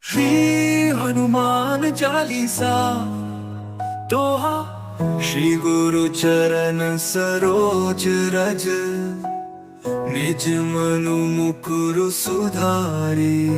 श्री हनुमान चालीसा दोहा। श्री गुरु चरण सरोज रज, निज मनु मुकुरु सुधारी।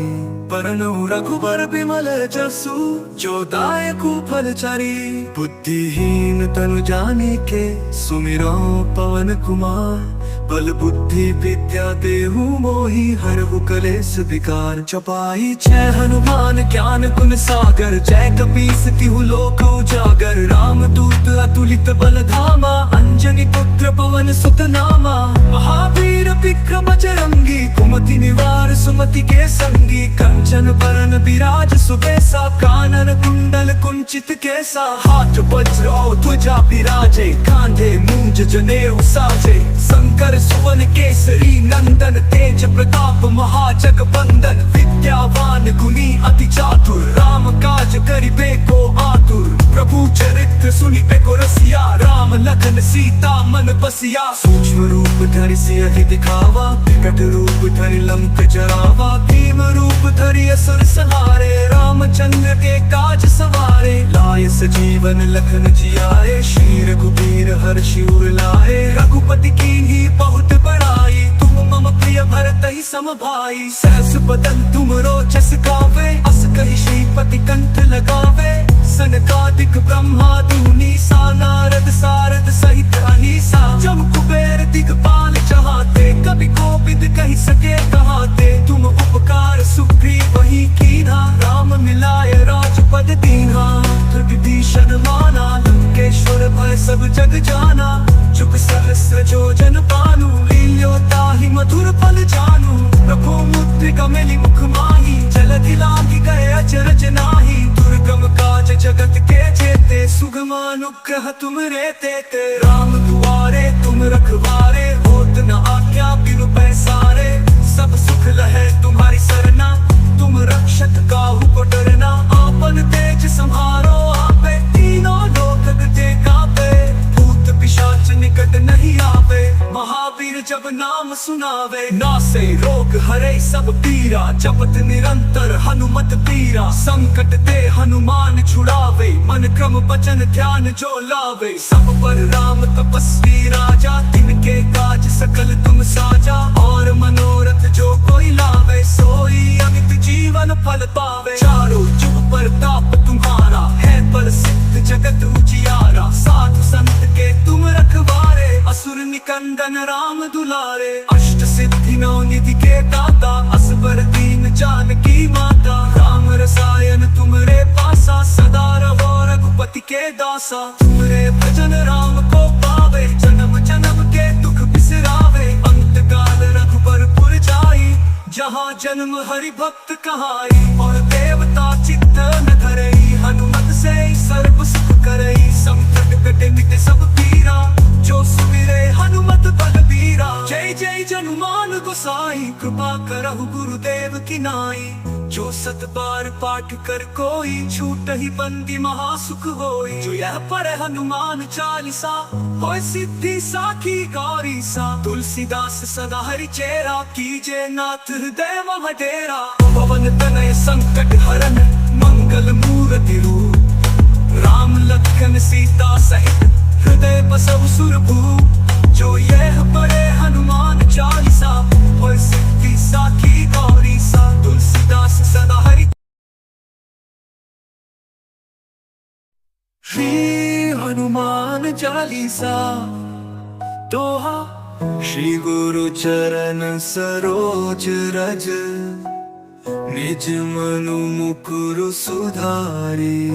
परनु रघुबर बिमल जसु, जो दायकु फल चारी। बुद्धिहीन तनु जानिके, सुमिरो पवन कुमार। बल बुद्धि विद्या देहु मोहि, हरहु कलेस विकार। चौपाई छह हनुमान ज्ञान गुण सागर, जय कपीस तिहु लोक उजागर। राम दूत अतुलित बल धामा, अंजनी पुत्र पवन सुत नामा। महावीर विक्रम बजरंगी, कुमति निवार सुमति के संगी। कंचन बरन विराज सुबेसा, कानन कुंडल कुंचित केसा। हाथ वज्र और ध्वजा विराजे, कांधे मूंज जनेऊ साजे। शंकर सुवन केसरी नंदन, तेज प्रताप महाजगबंदन। विद्यावान गुणी अति चातुर, राम काज करिबे को आतुर। प्रभु चरित्र सुनिबे को रसिया, राम लखन सीता मन बसिया। सूक्ष्म रूप धरि सियहि दिखावा, विकट रूप धरि लंक जरावा। भीम रूप धरि असुर संहारे, रामचंद्र के काज सवारे। लाय सजीवन लखन जियाए, श्री रघुबीर हर्षि उर लाए। रघुपति कीन्ही बहुत बड़ाई, तुम मम प्रिय भरत ही सम भाई। सहस बदन तुमरो जस गावे, अस कहि श्रीपति कंठ लगावे। सनकादिक ब्रह्मादि मुनीसा, नारद सारद सहित अनीसा। जम कुबेर दिगपाल चहाते, कवि कोविद कहि सके कहाते। तुम उपकार सुग्रीव ही कीन्हा, राम मिलाय राजपद दीन्हा। विभीषण माना, लंकेश्वर भय सब जग जाना। जुग सहस्र जोजन पानु, लील्यो ताहि मधुर फल जानू। प्रभु मुद्रिका मेलि मुख माहि, जलधि लांघि गए अचरज नाहि। दुर्गम काज जगत के जेते, सुगम अनुग्रह तुम रे तेते। राम दुआरे तुम रखवारे, होत न आज्ञा बिनु पैसारे। सब सुख लहै तुम्हारी सरना, तुम रक्षक काहू को डरना। आपन तेज सम्हारो आपे, तीनों लोक गजे कापे। भूत पिशाच निकट नहीं आवे, महावीर जब नाम सुनावे। नासे रोग हरे सब पीरा, जपत निरंतर हनुमत पीरा। संकट ते हनुमान छुड़ावे, मन क्रम वचन ध्यान जो लावे। सब पर राम तपस्वी राजा, तिनके काज सकल तुम साजा। और मनोरथ जो कोई लावे, सोई अमित जीवन फल पावे। चारों जुग प्रताप तुम्हारा, है बल सिद्ध जगत उजियारा। साधु संत के तुम रखवारे, असुर निकंदन राम दुलारे। अष्ट सिद्धि नौ निधि के दाता, असबर दीन जानकी माता। राम रसायन तुमरे पासा, सदा रहो रघुपति के दासा। तुमरे भजन राम को पावे, जन्म जन्म के दुख बिसरावे। अंत काल रघुबर पुर जाई, जहाँ जन्म हरि भक्त कहाई। और देवता चित्त न धरई, हनुमत से सर्व सुख करई। संकट कटे मिटे सब पीरा, जो सुमिरे हनुमत बलबीरा। जय जय जनुमान गोसाई, कृपा करहु गुरुदेव की नाई। जो सत बार पाठ कर कोई, छूट ही बंदी महासुख होई। जो यह पढ़े हनुमान चालीसा, होय सिद्धि साखी गौरी सा। तुलसीदास सदा हरि चेरा, कीजे नाथ हृदय मह डेरा। पवन तनय संकट हरन, मंगल मूर्ति रूप। राम लखन सीता सहित, हृदय बसहु सुरभूप। जो यह पढ़े हनुमान चालीसा, होय सिद्धि साखी गौरी सा। तुलसीदास सदा हरि। श्री हनुमान चालीसा दोहा। श्री गुरु चरण सरोज रज, निज मनु मुकुरु सुधारी।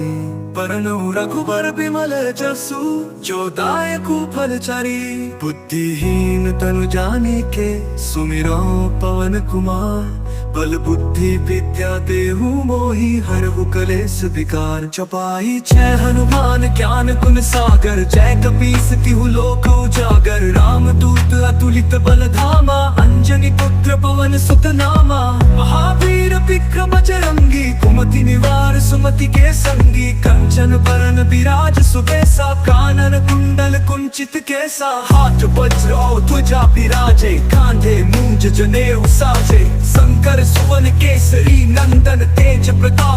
परनु रघुबर बिमल जसु, जो दायकु फल चारी। बुद्धिहीन तनु जानिके, सुमिरो पवन कुमार। बल बुद्धि विद्या देहु मोहि, हरहु कलेस विकार। चौपाई छह हनुमान ज्ञान गुण सागर, जय कपीस तिहु लोक उजागर। राम दूत अतुलित बल धामा, अंजनी पुत्र पवन सुत नामा। महावीर विक्रम बजरंगी, कुमति निवार सुमति के संगी। कंचन बरन विराज सुबेसा, कानन कुंडल कुंचित केसा। हाथ वज्र और ध्वजा विराजे, कांधे मूंज जनेऊ साजे। शंकर सुवन केसरी नंदन, तेज प्रताप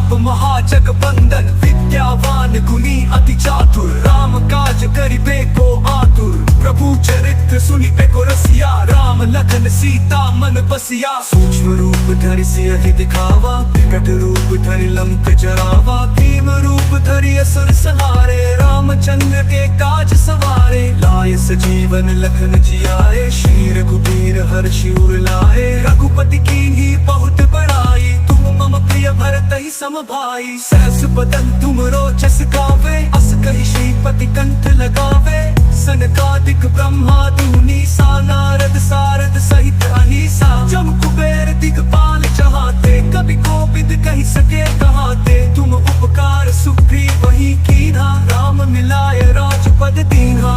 ज्ञान गुनी अति चातुर, राम काज करिबे को आतुर। प्रभु चरित्र सुनिबे को रसिया, राम लखन सीता मन बसिया। सूक्ष्म रूप धरि सियहि दिखावा, विकट रूप धरि लंक जरावा। भीम रूप धरि असुर संहारे, रामचंद्र के काज सवारे। लाय सजीवन लखन जियाए, श्री रघुबीर हर्षि उर लाए। रघुपति कीन्ही बहुत बड़ाई, तुम मम प्रिय भरतहि सम भाई। सहस बदन तुमरो जस गावे, अस कहि श्रीपति कंठ लगावे। सनकादिक ब्रह्मादि मुनीसा, नारद सारद सहित अहीसा। जम कुबेर दिगपाल चहाते, कवि कोविद कहि सके कहाते। तुम उपकार सुग्रीव ही कीन्हा, राम मिलाय राजपद दीन्हा।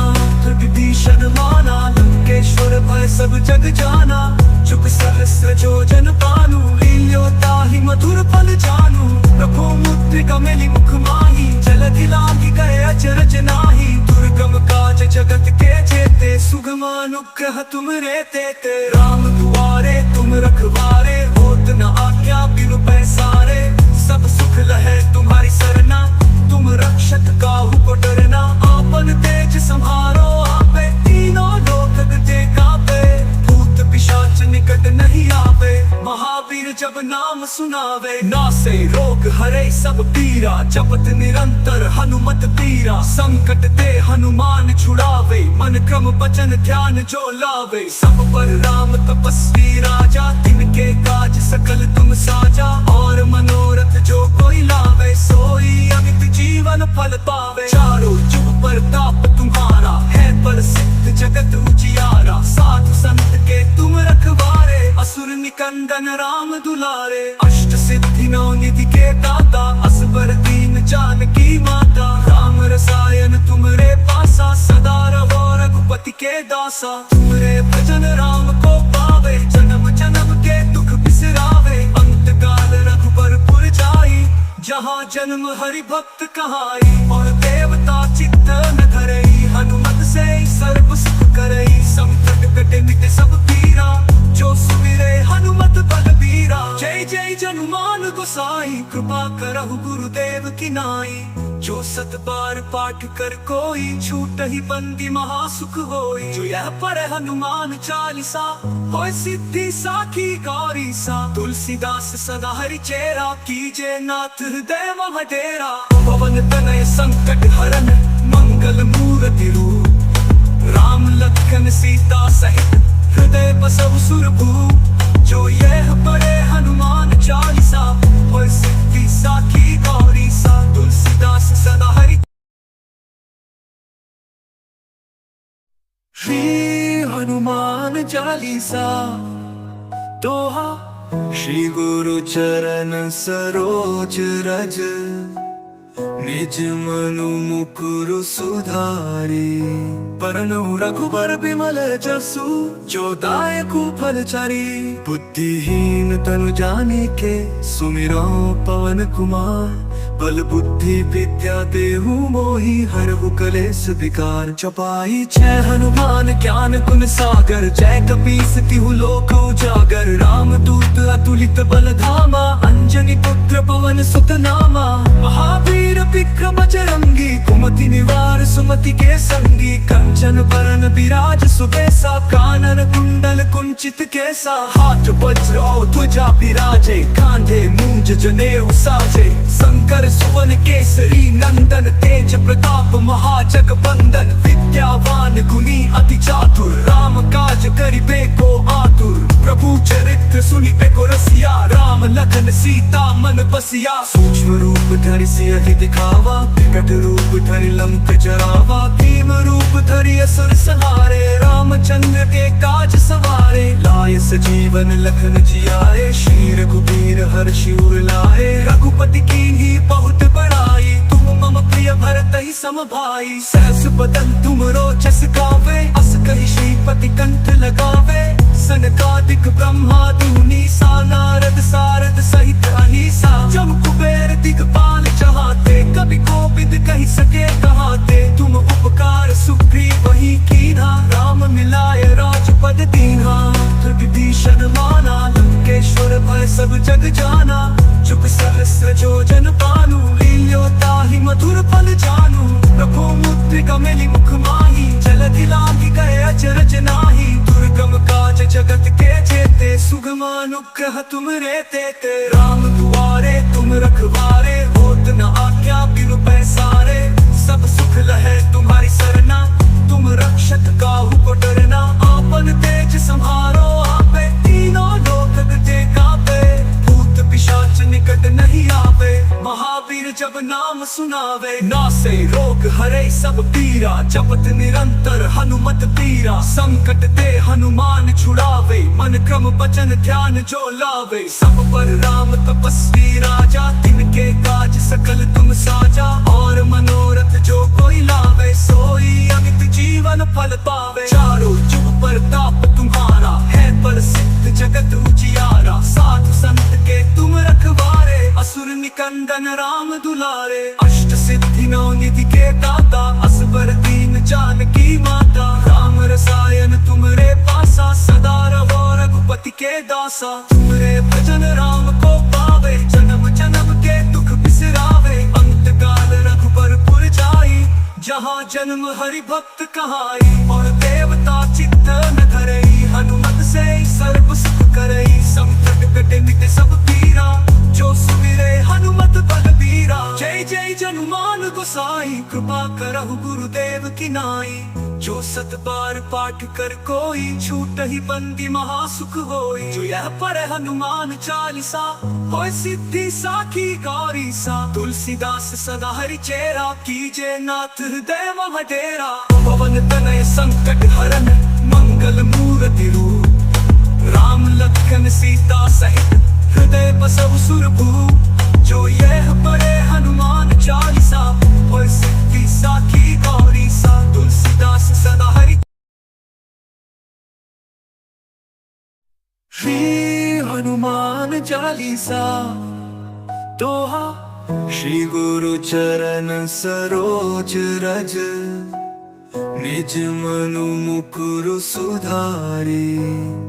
विभीषण माना, लंकेश्वर भय सब जग जाना। चुप सहस्र जोजन पानु, लील्यो ताहि मधुर फल जानू। प्रभु मुद्रिका मेलि मुख माही, जलधि लांघि गए अचरज नाही। दुर्गम काज जगत के जेते, सुगम अनुग्रह तुम रे तेते। राम दुआरे तुम रखवारे, होत न आज्ञा बिनु पैसारे। सब सुख लहै तुम्हारी सरना, तुम रक्षक काहू को डरना। आपन तेज सम्हारो आपे, तीनों लोक ते कापे। भूत पिशाच निकट नहीं आवे, महावीर जब नाम सुनावे। नासे रोग हरे सब पीरा, जपत निरंतर हनुमत पीरा। संकट ते हनुमान छुड़ावे, मन क्रम वचन ध्यान जो लावे। सब पर राम तपस्वी राजा, तिनके काज सकल तुम साजा। और मनोरथ जो कोई लावे, सोई अमित जीवन फल पावे। चारों जुग प्रताप तुम्हारा, है प्रसिद्ध जगत उजियारा। साधु संत के तुम रखवारे, असुर निकंदन राम दुलारे। अष्ट सिद्धि नौ निधि के दाता, असबर दीन जानकी माता। राम रसायन तुमरे पासा, सदा रहो रघुपति के दासा। तुमरे भजन राम को पावे, जन्म जन्म के दुख बिसरावे। अंत काल रघुबर जाई, जहाँ जन्म हरि भक्त कहाई। और देवता चित्त न धरई, हनुमत से सर्व सुख करई। संकट कटे मिटे सब पीरा, जो सुमिरे हनुमत बलबीरा। जय जय जनुमान गोसाई, कृपा करहु गुरुदेव की नाई। जो सत बार पाठ कर कोई, छूट ही बंदी महासुख होई। जो यह पढ़े हनुमान चालीसा, होय सिद्धि साखी गौरी सा। तुलसीदास सदा हरि चेरा, कीजे नाथ हृदय मम डेरा। पवन तनय संकट हरन, मंगल मूर्ति रूप। राम लखन सीता सहित, हृदय बसहु सुरभूप। जो यह पढ़े हनुमान चालीसा, होय सिद्धि साखी गौरी सा। तुलसीदास सदा हरि। श्री हनुमान चालीसा दोहा, श्री गुरु चरण सरोज रज। निज मनु मुकुर सुधारी, परनु रघुबर बिमल जसु। जो दायकु फल चारी, बुद्धिहीन तनु जानिके। सुमिरो पवन कुमार, बल बुद्धि विद्या देहु मोहि। हरहु कलेस विकार, चपाई छह हनुमान ज्ञान गुण सागर। जय कपीस तिहु लोक उजागर। राम दूत अतुलित बल धामा, अंजनी पुत्र पवन सुत नामा। महावीर विक्रम बजरंगी, कुमति निवार सुमति के संगी। कंचन बरन विराज सुबेसा, कानन कुंडल कुंचित केसा। हाथ वज्र और ध्वजा विराजे, कांधे मूंज जनेऊ साजे। शंकर सुवन केसरी नंदन, तेज प्रताप महाजगबंदन। विद्यावान गुनी अति चातुर, राम काज करिबे को आतुर। प्रभु चरित्र सुनिबे को रसिया, राम लखन सीता मन बसिया। सूक्ष्म रूप धरि सियहि दिखावा, विकट रूप धरि लंक जरावा। भीम रूप धरि असुर संहारे, रामचंद्र के काज सवारे। लाय सजीवन लखन जियाए, श्री रघुबीर हर्षि उर लाए। रघुपति कीन्ही बहुत बड़ाई, तुम मम प्रिय भरतहि सम भाई। सहस बदन तुमरो जस गावे, अस कहि श्रीपति कंठ लगावे। सनकादिक ब्रह्मादि मुनीसा, नारद सारद सहित अहीसा। जम कुबेर दिगपाल चहाते, कवि कोविद कहि सके कहाते। तुम उपकार सुग्रीव ही कीन्हा, राम मिलाय राजपद दीन्हा। विभीषण माना, लंकेश्वर भय सब जग जाना। चुप सहस्र जोजन पानु, लील्यो ताहि मधुर फल जानू। प्रभो मुद्रिका मेली मुख माही, जलधि लागी गए अचरज नाही। दुर्गम काज जगत के जेते, सुगम अनुग्रह तुम रे तेते। राम दुआरे तुम रखवारे, होत न आज्ञा बिनु पैसारे। सब सुख लहे तुम्हारी सरना, तुम रक्षक काहू को डरना। आपन तेज संहारो आपे, तीनों लोक ते कापे। भूत पिशाच निकट नहीं आवे, महावीर जब नाम सुनावे। नासे रोग हरे सब पीरा, जपत निरंतर हनुमत पीरा। संकट ते हनुमान छुड़ावे, मन क्रम वचन ध्यान जो लावे। सब पर राम तपस्वी राजा, तिनके काज सकल तुम साजा। और मनोरथ जो कोई लावे, सोई अमित जीवन फल पावे। चारों जुग प्रताप तुम्हारा, है प्रसिद्ध जगत उजियारा। साधु संत के तुम रखवारे, असुर निकंदन राम दुलारे। अष्ट सिद्धि नौ निधि के दाता, असबर दीन जानकी माता। राम रसायन तुमरे पासा, सदा रहो रघुपति के दासा। तुमरे भजन राम को पावे, जन्म जन्म के दुख बिसरावे। अंत काल रघुबर पुर जाई, जहाँ जन्म हरि भक्त कहाई। और देवता चित्त न धरई, हनुमत से सर्व सुख करई। संकट कटे मिटे सब पीरा, जो सुमिरे हनुमत बलबीरा। जय जय जनुमान गोसाई, कृपा करहु गुरुदेव की नाई। जो सत बार पाठ कर कोई, छूट ही बंदी महासुख होई। जो यह पढ़े हनुमान चालीसा, होय सिद्धि साखी गौरी सा। तुलसीदास सदा हरि चेरा, कीजे नाथ हृदय मम डेरा। पवन तनय संकट हरन, मंगल मूर्ति रूप। राम लखन सीता सहित, हृदय बसहु सुरभूप। जो यह पढ़े हनुमान चालीसा, होय सिद्धि साखी गौरी सा। तुलसीदास सदा हरि। श्री हनुमान चालीसा दोहा। श्री गुरु चरण सरोज रज, निज मनु मुकुर सुधारी।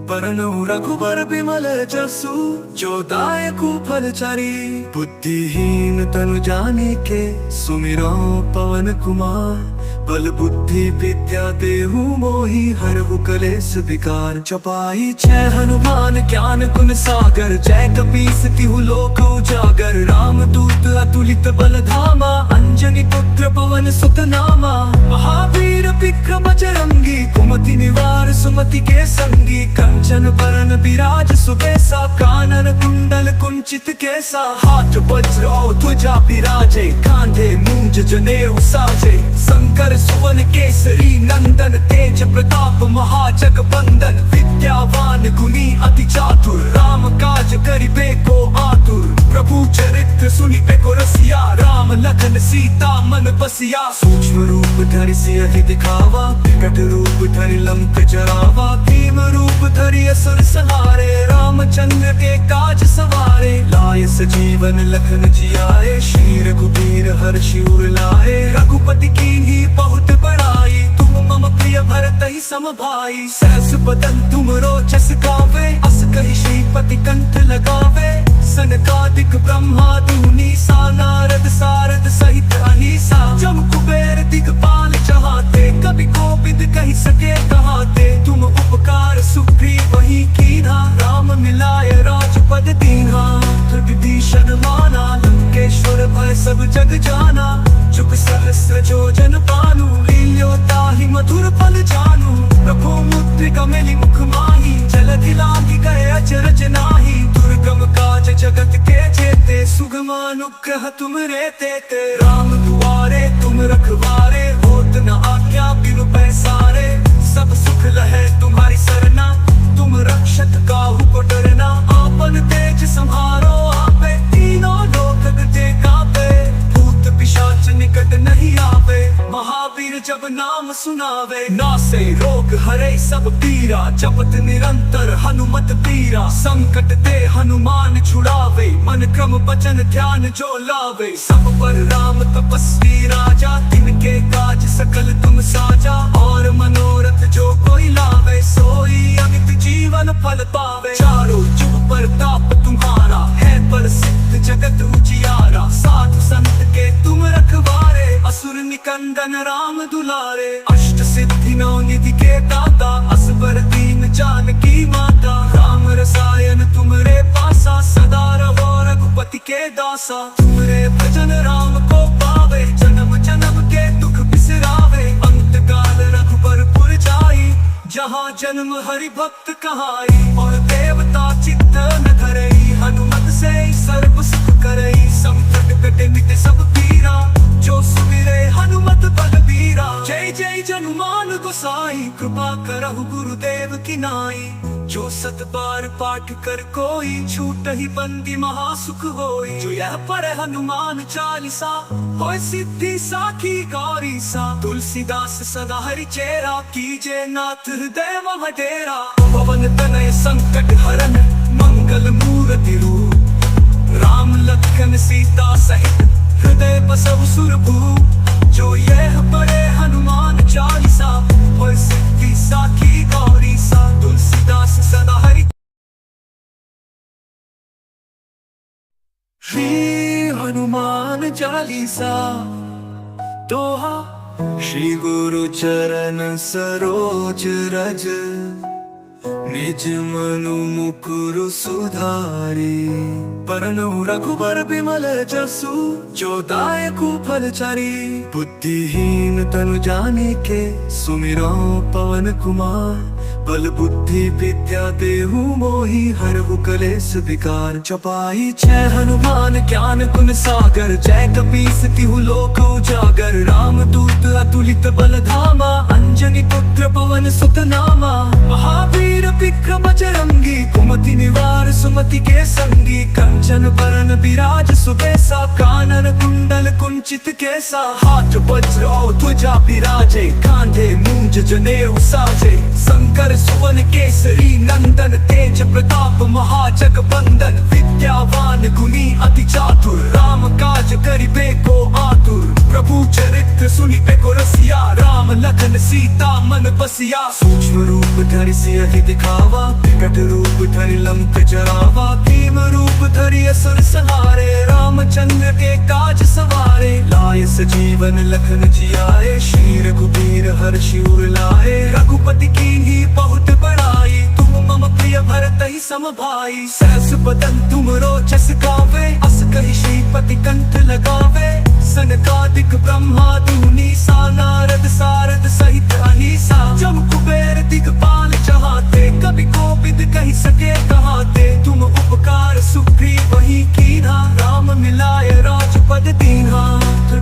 परनु रघुबर बिमल जसु, जो दायकु फल चारी। बुद्धिहीन तनु जानिके, सुमिरो पवन कुमार। बल बुद्धि विद्या देहु मोहि, हरहु कलेस विकार। चपाई छह हनुमान ज्ञान गुण सागर, जय कपीस तिहु लोक उजागर। राम दूत अतुलित बल धामा, अंजनी पुत्र पवन सुत नामा। महावीर विक्रम बजरंगी, कुमति निवार सुमति के संगी। कंचन बरन विराज सुबेसा, कानन कुंडल कुंचित केसा। हाथ वज्र और ध्वजा विराजे, कांधे मूंज जनेऊ साजे। शंकर सुवन केसरी नंदन, तेज प्रताप महाजगबंदन। विद्यावान गुणी अति चातुर, राम काज करिबे को आतुर। प्रभु चरित्र सुनिबे को रसिया, राम लखन सीता मन बसिया। सूक्ष्म रूप धरि सियहि दिखावा, विकट रूप धरि लंक जरावा। भीम रूप धरि असुर संहारे, रामचंद्र के काज सवारे। लाय सजीवन लखन जियाए, श्री रघुबीर हर्षि उर लाए। रघुपति कीन्ही बहुत बड़ाई, तुम मम प्रिय भरत ही सम भाई। सहस बदन तुम रोचस गावे, अस कहि श्रीपति कंठ लगावे। सनकादिक ब्रह्मादि मुनीसा, नारद सारद सहित अहीसा। जम कुबेर दिगपाल चहाते, कवि कोविद कहि सके कहाते। तुम उपकार सुग्रीव वही कीन्हा, राम मिलाय राजपद दीन्हा। विभीषण माना, लंकेश्वर भय सब जग जाना। जुग सहस्र जो जन पालू, लील्यो ताहि मधुर फल जानू। प्रभु मुद्रिका मेली मुख माही, जलधि लागी गए अचरज नाही। दुर्गम काज जगत के जेते, सुगम अनुग्रह तुम रे तेते। राम दुआरे तुम रखवारे, होत न आज्ञा बिनु पैसारे। सब सुख लहे तुम्हारी सरना, तुम रक्षक काहू को डरना। आपन तेज संहारो आपे, तीनों लोक ते कापे। भूत पिशाच निकट नहीं आवे, महावीर जब नाम सुनावे। नासे रोग हरे सब पीरा, जपत निरंतर हनुमत पीरा। संकट ते हनुमान छुड़ावे, मन क्रम वचन ध्यान जो लावे। सब पर राम तपस्वी राजा, तिनके काज सकल तुम साजा। और मनोरथ जो कोई लावे, सोई अमित जीवन फल पावे। चारों जुग प्रताप तुम्हारा, है प्रसिद्ध जगत उजियारा। साधु संत के तुम रखवारे, निकंदन राम दुलारे, अष्ट सिद्धि नौ निधि के दाता, असबर दीन जानकी माता। राम रसायन तुमरे पासा, सदा रहो रघुपति के दासा। तुमरे भजन राम को पावे, जन्म जन्म के दुख बिसरावे। अंत काल रघुबर पुर जाई, जहाँ जन्म हरि भक्त कहाई। और देवता चित्त न धरई, हनुमत से सर्व सुख करई। संकट कटे मिटे सब पीरा, जो सुमिरे हनुमत बलबीरा। जय जय जनुमान गोसाई, कृपा करहु गुरुदेव की नाई। जो सत बार पाठ कर कोई, छूट ही बंदी महासुख होई। जो यह पढ़े हनुमान चालीसा, होय सिद्धि साखी गौरी सा। तुलसीदास सदा हरि चेरा, कीजे नाथ हृदय मह डेरा। पवन तनय संकट हरन, मंगल मूर्ति रूप। राम लखन सीता सहित, हृदय बसहु सुरभूप। जो यह पढ़े हनुमान चालीसा, होय सिद्धि साखी गौरी सा। तुलसीदास सदा हरि। श्री हनुमान चालीसा दोहा। श्री गुरु चरण सरोज रज, निज मनु मुकुरु सुधारी। परनु रघुबर बिमल जसु, जो दायकु फल चारी। बुद्धिहीन तनु जानिके, सुमिरो पवन कुमार। बल बुद्धि विद्या देहु मोहि, हरहु कलेस विकार। चौपाई छह हनुमान ज्ञान गुण सागर, जय कपीस तिहु लोक उजागर। राम दूत अतुलित बल धामा, अंजनी पुत्र पवन सुत नामा। महावीर विक्रम बजरंगी, कुमति निवार सुमति के संगी। कंचन बरन विराज सुबेसा, कानन कुंडल कुंचित केसा। हाथ वज्र और ध्वजा विराजे, कांधे मूंज जनेऊ साजे। शंकर सुवन केसरी नंदन, तेज प्रताप महाजगबंदन। विद्यावान गुणी अति चातुर, राम काज करिबे को आतुर। प्रभु चरित्र सुनिबे को रसिया, राम लखन सीता मन बसिया। सूक्ष्म रूप धरि सियहि दिखावा, विकट रूप धरि लंक जरावा। भीम रूप धरि असुर संहारे, रामचंद्र के काज सवारे। लाय सजीवन लखन जियाए, श्री रघुबीर हर्षि उर लाए। रघुपति कीन्ही बहुत बड़ाई, तुम मम प्रिय भरत ही सम भाई। सहस बदन तुम रोजस गावे, अस कहि श्रीपति कंठ लगावे। सनकादिक ब्रह्मादि मुनीसा, नारद सारद सहित अहीसा। जम कुबेर दिगपाल चहाते, कवि कोविद कहि सके कहाते। तुम उपकार सुग्रीव वही कीन्हा, राम मिलाय राजपद दीन्हा।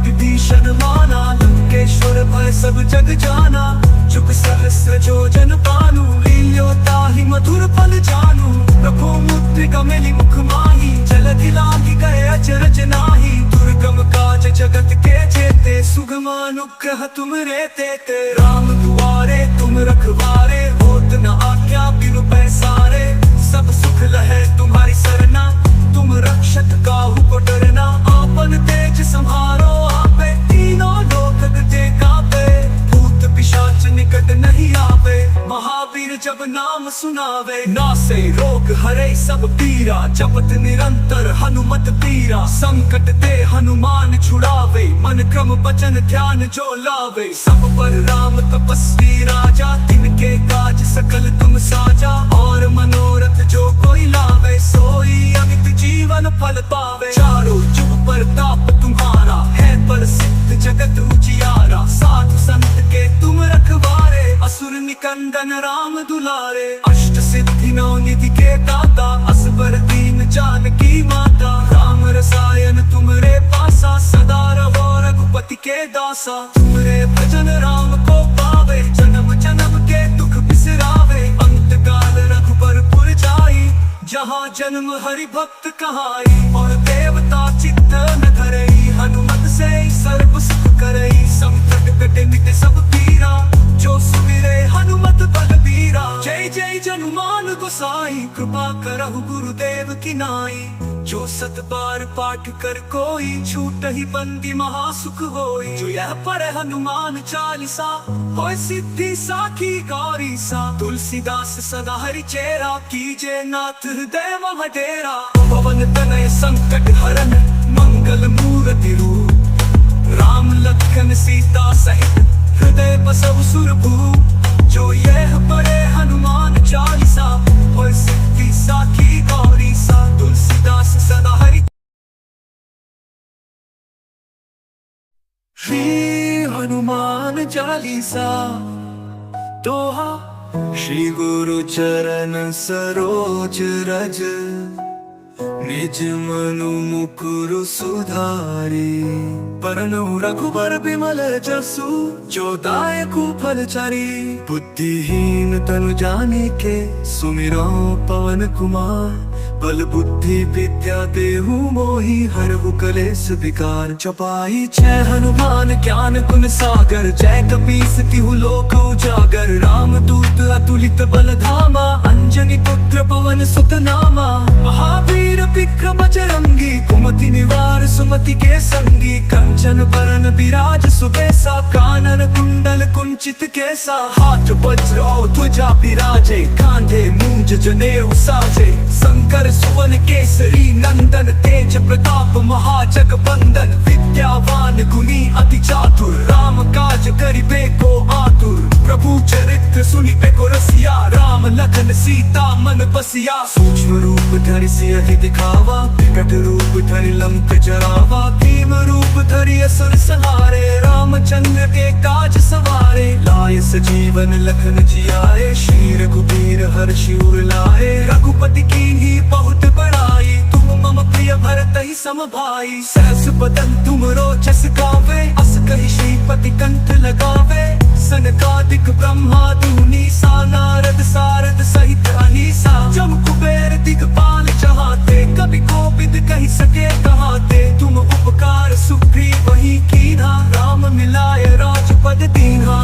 विभीषण माना, लंकेश्वर भय सब जग जाना। जुग सहस्र जोजन पालु, लील्यो ताहि मधुर फल जानू। प्रभु मुद्रिका मेलि मुख माही, जलधि लांघि गए अचरज नाहि। दुर्गम काज जगत के जेते, सुगम अनुग्रह तुमरे तेते। राम दुआरे तुम रखवारे, होत न आज्ञा बिनु पैसारे। सब सुख लहे तुम्हारी सरना, तुम रक्षक काहू को डरना। आपन तेज संहारो आपे, तीनों लोक तुझे कापे। भूत पिशाच निकट नहीं आवे, महावीर जब नाम सुनावे। नासे रोग हरे सब पीरा, जपत निरंतर हनुमत पीरा। संकट ते हनुमान छुड़ावे, मन क्रम वचन ध्यान जो लावे। सब पर राम तपस्वी राजा, तिनके काज सकल तुम साजा। और मनोरथ जो कोई लावे, सोई अमित जीवन फल पावे। चारों जुग प्रताप तुम्हारा, है प्रसिद्ध जगत उजियारा। साधु संत के तुम रखवारे, असुर निकंदन राम दुलारे। अष्ट सिद्धि नौ निधि के दाता, असबर दीन जानकी माता। राम रसायन तुमरे पासा, सदा रहो रघुपति के दासा। तुमरे भजन राम को पावे, जन्म जन्म के दुख बिसरावे। अंत काल रघुबर पुर जाई, जहाँ जन्म हरि भक्त कहाई। और देवता चित्त न धरई, हनुमत से सर्व सुख करई। संकट कटे मिटे सब पीरा, जो सुमिरे हनुमत बलबीरा। जय जय जनुमान गोसाई, कृपा करहु गुरुदेव की नाई। जो सत बार पाठ कर कोई, छूट ही बंदी महासुख होई। जो यह पढ़े हनुमान चालीसा, होय सिद्धि साखी गौरी सा। तुलसीदास सदा हरि चेरा, कीजे नाथ हृदय मह डेरा। पवन तनय संकट हरन, मंगल मूर्ति रूप। राम लखन सीता श्री हनुमान चालीसा दोहा श्री गुरु चरण सरोज रज निज मनु मुकुरु सुधारी परनु रघुबर बिमल जसु जो दायकु फल चारी बुद्धिहीन तनु जानिके सुमिरो पवन कुमार बल बुद्धि विद्या देहु मोहि हरहु कलेस विकार चौपाई छह हनुमान ज्ञान गुण सागर जय कपीस तिहु लोक उजागर राम दूत अतुलित बल धामा अंजनी पुत्र पवन सुत नामा महावीर विक्रम बजरंगी कुमति निवार सुमति के संगी कंचन बरन विराज सुबेसा कानन कुंडल कुंचित केसा हाथ वज्र और ध्वजा विराजे कांधे मूंज जनेऊ साजे शंकर सुवन केसरी नंदन तेज प्रताप महाजगबंदन विद्यावान गुणी अति चातुर राम काज करिबे को आतुर प्रभु चरित्र सुनिबे को रसिया राम लखन सीता मन बसिया सूक्ष्म रूप धरि सियहि दिखावा विकट रूप धरि लंक जरावा भीम रूप धरि असुर संहारे रामचंद्र के काज सवारे लाय सजीवन लखन जियाए श्री रघुबीर हर्षि उर लाए रघुपति कीन्ही बहुत बड़ाई तुम मम प्रिय भरत ही सम भाई सहस बदन तुम रोचस गावे अस कहि श्रीपति कंठ लगावे सनकादिक ब्रह्मादि नीसा नारद सारद सहित अनीसा जम कुबेर दिगपाल चहाते कभी कोविद कहि सके कहाते तुम उपकार सुग्रीव वही कीन्हा राम मिलाय राजपद दीन्हा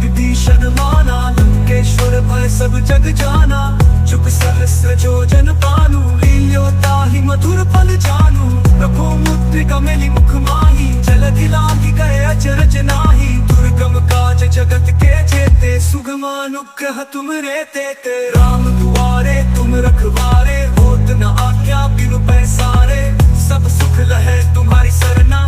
विभीषण माना लंकेश्वर भय सब जग जाना चुप सहस्र जो जन पानु लील्यो ताहि मधुर फल जानू प्रभु मुद्रिका मेलि मुख माही जलधि लांघि गए अचरज नाही दुर्गम काज जगत के जेते सुगम अनुग्रह तुम रे तेते राम दुआरे तुम रखवारे होत न आज्ञा बिनु पैसारे सब सुख लहे तुम्हारी सरना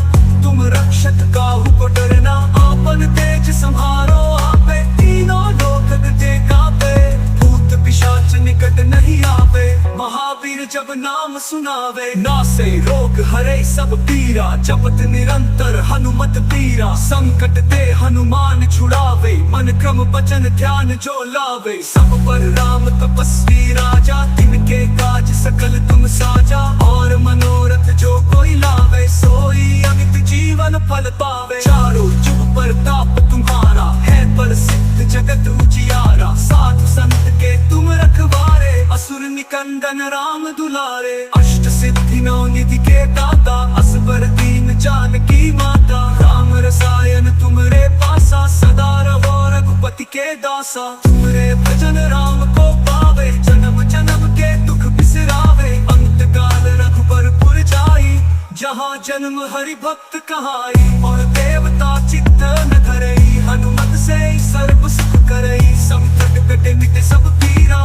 तुम रक्षक काहू को डरना आपन तेज संहारो आपे तीनों लोक गजे कापे भूत पिशाच निकट नहीं आवे महावीर जब नाम सुनावे नासे रोग हरे सब पीरा जपत निरंतर हनुमत पीरा संकट ते हनुमान छुड़ावे मन क्रम वचन ध्यान जो लावे सब पर राम तपस्वी राजा तिनके काज सकल तुम साजा और मनोरथ जो कोई लावे सोई अमित जीवन फल पावे चारों जुग प्रताप तुम्हारा है प्रसिद्ध जगत उजियारा साधु संत के तुम रखवारे असुर निकंदन राम दुलारे अष्ट सिद्धि नौ निधि के दाता असबर दीन जानकी माता राम रसायन तुमरे पासा सदा रहो रघुपति के दासा तुमरे भजन राम को पावे जन्म जन्म के दुख बिसरावे अंत काल रघुबर पुर जाई जहाँ जन्म हरि भक्त कहाई और देवता चित्त न धरई हनुमत से सर्व सुख करई संकट कटे मिटे सब पीरा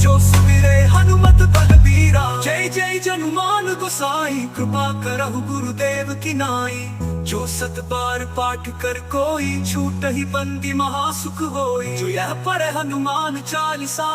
जो सुमिरे हनुमत बलबीरा जय जय जनुमान गोसाई कृपा करहु गुरुदेव की नाई जो सत बार पाठ कर कोई छूट ही बंदी महासुख होई जो यह पर हनुमान चालीसा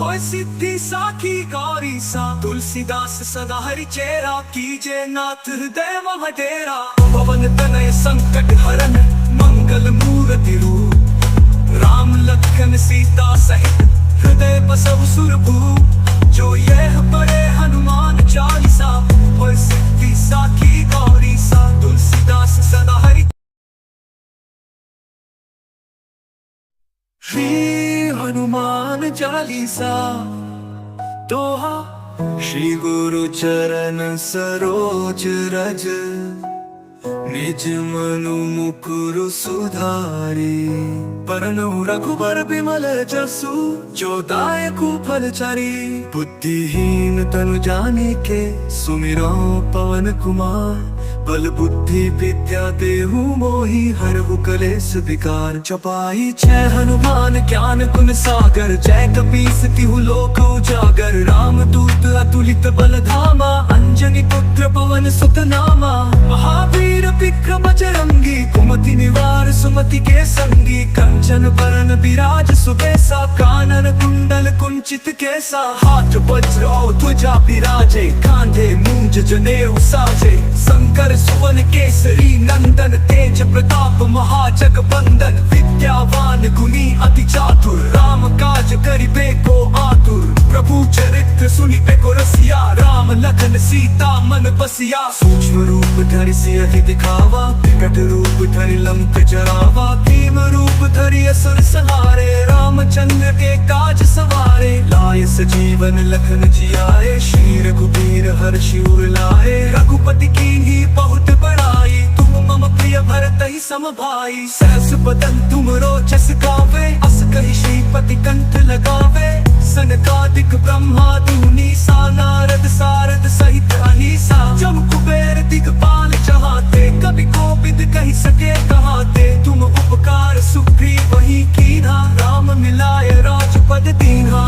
होय सिद्धि साखी गौरी सा तुलसीदास सदा हरि चेरा कीजे नाथ हृदय मह डेरा पवन तनय संकट हरन मंगल मूर्ति रूप राम लखन सीता सहित हृदय बसव सुरभूप जो यह पढ़े हनुमान चालीसा होय सिद्धि साखी गौरी सा तुलसीदास सदा हरि श्री हनुमान चालीसा दोहा श्री गुरु चरण सरोज रज निज मनु मुकुरु सुधारी परनु रघुबर बिमल जसु जो दायकु फल चारी बुद्धिहीन तनु जानिके सुमिरो पवन कुमार बल बुद्धि विद्या देहु मोहि हरहु कलेस विकार चौपाई छह हनुमान ज्ञान गुण सागर जय कपीस तिहु लोक उजागर राम दूत अतुलित बल धामा अंजनी पुत्र पवन सुत नामा महावीर विक्रम बजरंगी कुमति निवार सुमति के संगी कंचन बरन विराज सुबेसा कानन कुंडल कुंचित केसा हाथ वज्र और ध्वजा विराजे कांधे मूंज जनेऊ साजे शंकर सुवन केसरी नंदन तेज तेज प्रताप महाजगबंदन, विद्यावान गुणी अति चातुर, राम काज करिबे को आतुर। प्रभु चरित्र सुनिबे को रसिया, राम लखन सीता मन बसिया। सूक्ष्म रूप धरि सियहि दिखावा, विकट रूप धरि लंक जरावा। भीम रूप धरि असुर संहारे, रामचंद्र के काज सवारे। लाए सजीवन लखन जियाए, श्री रघुबीर हर्षि उर लाए। रघुपति कीन्ही बहुत बड़ाई, तुम मम प्रिय भरत ही सम भाई। सहस बदन तुमरो जस गावे, अस कहि श्रीपति कंठ लगावे। सनकादिक ब्रह्मादि मुनीसा, नारद सारद सहित अहीसा। जम कुबेर दिगपाल चहाते, कवि कोविद कहि सके कहाते। तुम उपकार सुग्रीव ही कीन्हा, राम मिलाय राजपद दीन्हा।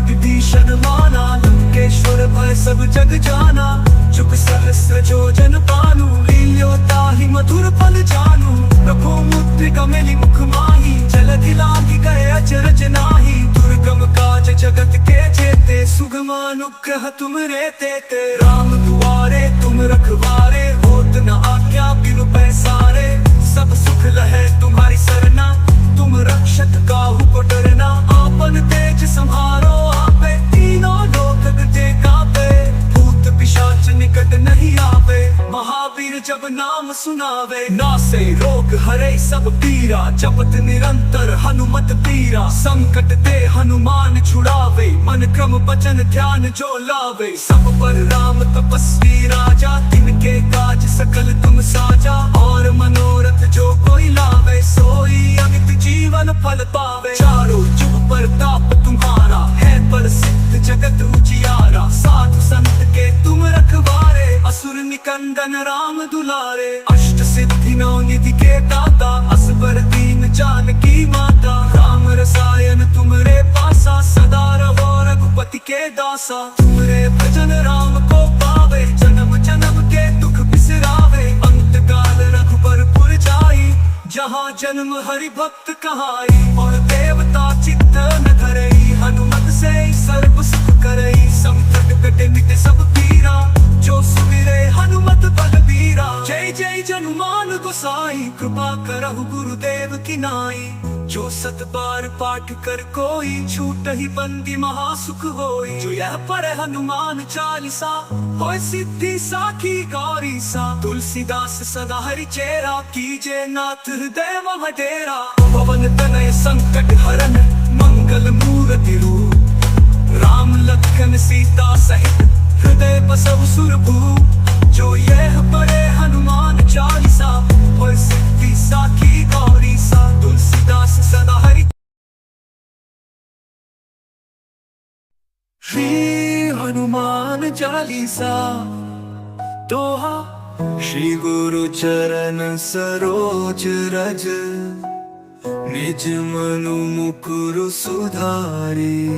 विभीषण माना, लंकेश्वर भय सब जग जाना। जुग सहस्र जोजन पालु, लील्यो ताहि मधुर फल जानू। प्रभु मुद्रिका मेलि मुख माही, जलधि लांघि गए अचरज नाही। दुर्गम काज जगत के जेते, सुगम अनुग्रह तुम रे तेते। राम दुआरे तुम रखवारे, होत न आज्ञा बिनु पैसारे। सब सुख लहै तुम्हारी सरना, तुम रक्षक काहू को डरना। आपन तेज सम्हारो आपे, तीनों लोक गजे कापे। भूत पिशाच निकट नहीं आवे, महावीर जब नाम सुनावे। नासे रोग हरे सब पीरा, जपत निरंतर हनुमत पीरा। संकट ते हनुमान छुड़ावे, मन क्रम वचन ध्यान जो लावे। सब पर राम तपस्वी राजा, तिनके काज सकल तुम साजा। और मनोरथ जो कोई लावे, सोई अमित जीवन फल पावे। चारों जुग प्रताप तुम्हारा, है प्रसिद्ध जगत उजियारा। साधु संत के तुम रखवारे, असुर निकंदन राम दुलारे। अष्ट सिद्धि नौ निधि के दाता, असबर दीन जानकी माता। राम रसायन तुमरे पासा, सदा रहो रघुपति के दासा। तुमरे भजन राम को पावे, जन्म जन्म के दुख बिसरावे। अंत काल रघुबर पुर जाई, जहाँ जन्म हरि भक्त कहाई। और देवता चित्त न धरई, हनुमत से सर्व सुख करई। संकट कटे मिटे सब पीरा, जो सुमिरे हनुमत बलबीरा। जय जय जनुमान गोसाई, कृपा करहु गुरुदेव की नाई। जो सत बार पाठ कर कोई, छूट ही बंदी महासुख होई। जो यह पढ़े हनुमान चालीसा, होय सिद्धि साखी गौरी सा। तुलसीदास सदा हरि चेरा, कीजे नाथ हृदय मह डेरा। पवन तनय संकट हरन, मंगल मूर्ति रूप। राम लखन सीता सहित, हृदय बसहु सुरभूप। जो यह पढ़े हनुमान चालीसा, होय सिद्धि साखी गौरी सा। तुलसीदास सदा हरि। श्री हनुमान चालीसा दोहा, श्री गुरु चरण सरोज रज। निज मनु मुकुर सुधारी,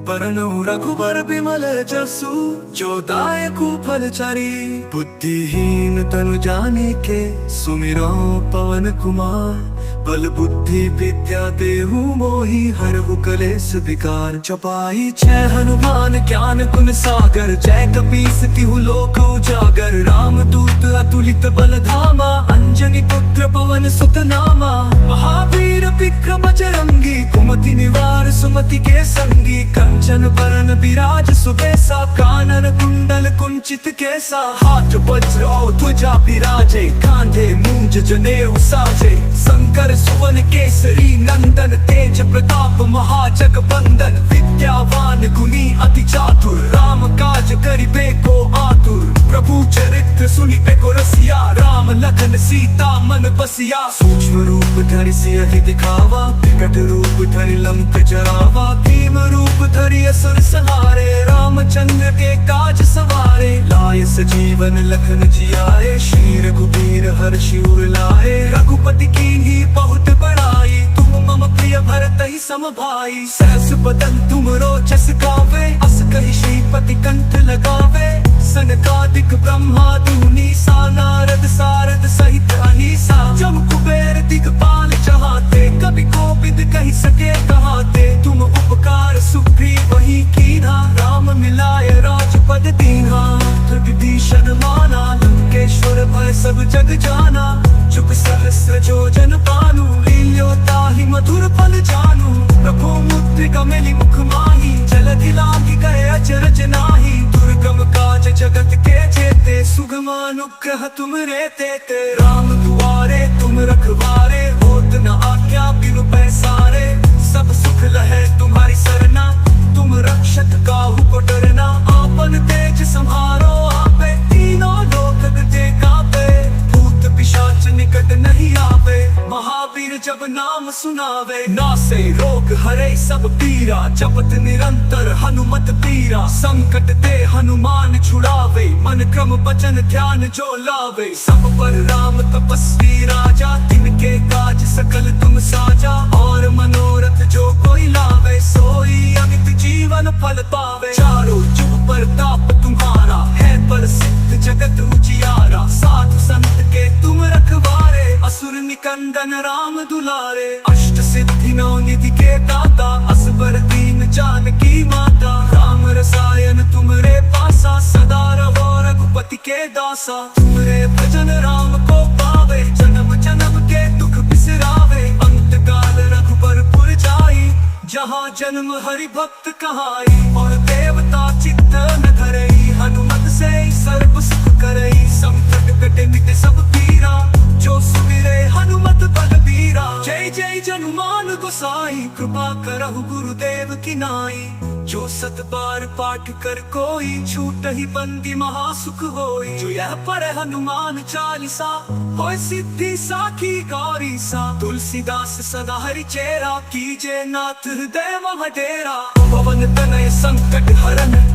परनु रघुबर बिमल जसु। जो दायकु फल चारी, बुद्धिहीन तनु जानिके। सुमिरो पवन कुमार, बल बुद्धि विद्या देहु मोहि। हरहु कलेस विकार, चपाई छह हनुमान ज्ञान गुण सागर। जय कपीस तिहु लोक उजागर। राम दूत अतुलित बल धामा, अंजनी पुत्र पवन सुत नामा। महावीर विक्रम बजरंगी, कुमति निवार सुमति के संगी। कंचन बरन विराज सुबेसा, कानन कुंडल कुंचित केसा। हाथ वज्र और ध्वजा विराजे, कांधे मूंज जनेऊ साजे। शंकर सुवन केसरी नंदन, तेज प्रताप महाजगबंदन। विद्यावान गुणी अति चातुर, राम काज करिबे को आतुर। प्रभु चरित्र सुनिबे को रसिया, राम लखन सीता मन बसिया। सूक्ष्म रूप धरि सियहि दिखावा, विकट रूप धरि लंक जरावा। भीम रूप धरि असुर संहारे, रामचंद्र के काज सवारे। लाए सजीवन लखन जियाए, श्री रघुबीर हर्षि उर लाए। रघुपति कीन्ही बहुत बड़ाई, तुम मम प्रिय भरत ही सम भाई। सहस बदन तुमरो जस गावे, अस कहि श्रीपति कंठ लगावे। सनकादिक ब्रह्मादि मुनीसा, नारद सारद सहित अहीसा। जम कुबेर दिगपाल चहाते, कवि कोविद कहि सके कहाते। तुम उपकार सुग्रीव ही कीन्हा, राम मिलाय राजपद दीन्हा। विभीषण माना, लंकेश्वर भय सब जग जाना। चुप सहस्र योजन पानु लील्यो ताहि मधुर फल जानू प्रभो मुद्रिका मेली मुख माही जलधि लागी गए अचरज नाही दुर्गम काज जगत के जेते सुगम अनुग्रह तुम रे तेते राम दुआरे तुम रखवारे होत न आज्ञा बिनु पैसारे सब सुख लहे तुम्हारी सरना तुम रक्षक काहू को डरना आपन तेज संहारो आपे तीनों लोक गजे कापे भूत पिशाच निकट नहीं आवे महावीर जब नाम सुनावे नासे रोग हरे सब पीरा जपत निरंतर हनुमत पीरा संकट ते हनुमान छुड़ावे मन क्रम वचन ध्यान जो लावे सब पर राम तपस्वी राजा तिनके काज सकल तुम साजा और मनोरथ जो कोई लावे सोई अमित जीवन फल पावे चारों जुग प्रताप तुम्हारा है प्रसिद्ध जगत उजियारा साधु संत के तुम रखवारे असुर निकंदन राम दुलारे अष्ट सिद्धि नौ निधि के दाता असबर दीन जानकी माता राम रसायन तुमरे पासा सदा रहो रघुपति के दासा तुमरे भजन राम को पावे जन्म जन्म के दुख बिसरावे अंत काल रघुबर पुर जाई जहाँ जन्म हरि भक्त कहाई और देवता चित्त न धरई हनुमत से सर्व सुख करई संकट कटे मिटे सब पीरा जो सुमिरे हनुमत बलबीरा जय जय जनुमान गोसाई कृपा करहु गुरुदेव की नाई जो सत बार पाठ कर कोई छूट ही बंदी महासुख होई जो यह पर हनुमान चालीसा होय सिद्धि साखी गौरी सा तुलसीदास सदा हरि चेरा कीजे नाथ हृदय मह डेरा पवन तनय संकट हरन